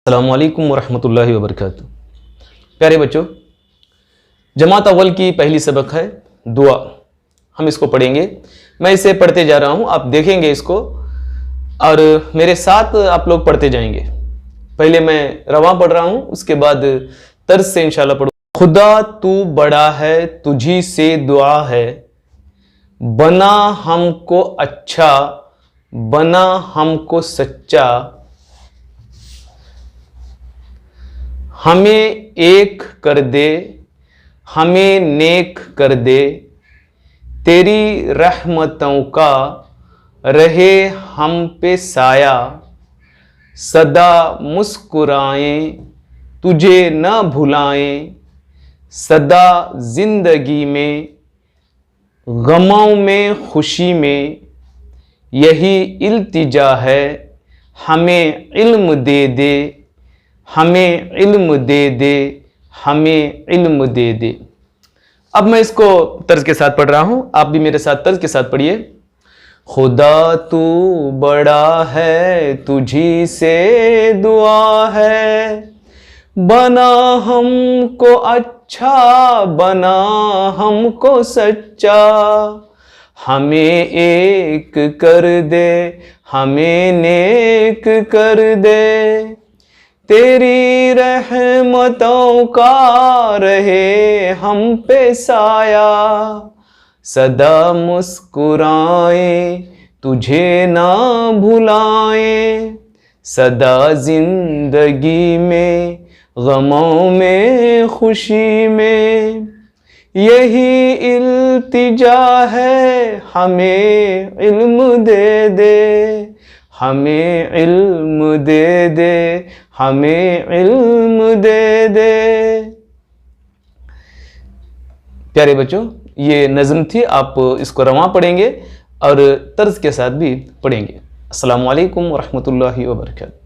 अस्सलामुअलैकुम वरहमतुल्लाहि वबरकातुहू। प्यारे बच्चों, जमात अव्वल की पहली सबक है दुआ। हम इसको पढ़ेंगे। मैं इसे पढ़ते जा रहा हूं, आप देखेंगे इसको और मेरे साथ आप लोग पढ़ते जाएंगे। पहले मैं रवा पढ़ रहा हूं, उसके बाद तर्ज से इंशाल्लाह पढ़ूं। खुदा तू बड़ा है, तुझी से दुआ है, बना हमको अच्छा, बना हमको सच्चा, हमें एक कर दे, हमें नेक कर दे, तेरी रहमतों का रहे हम पे साया, सदा मुस्कुराएं तुझे न भुलाएं, सदा जिंदगी में गमों में खुशी में, यही इल्तिजा है हमें इल्म दे दे, हमें इल्म दे दे, हमें इल्म दे दे। अब मैं इसको तर्ज के साथ पढ़ रहा हूं, आप भी मेरे साथ तर्ज के साथ पढ़िए। खुदा तू बड़ा है, तुझी से दुआ है, बना हमको अच्छा, बना हमको सच्चा, हमें एक कर दे, हमें नेक कर दे, तेरी रहमतों का रहे हम पे साया, सदा मुस्कुराएं तुझे ना भुलाएं, सदा जिंदगी में गमों में खुशी में, यही इल्तिजा है हमें इल्म दे दे, हमें इल्म दे दे, हमें इल्म दे दे। प्यारे बच्चों, ये नज़्म थी, आप इसको रवां पढ़ेंगे और तर्ज के साथ भी पढ़ेंगे। अस्सलामु अलैकुम वरहमतुल्लाहि वबरकातुहू।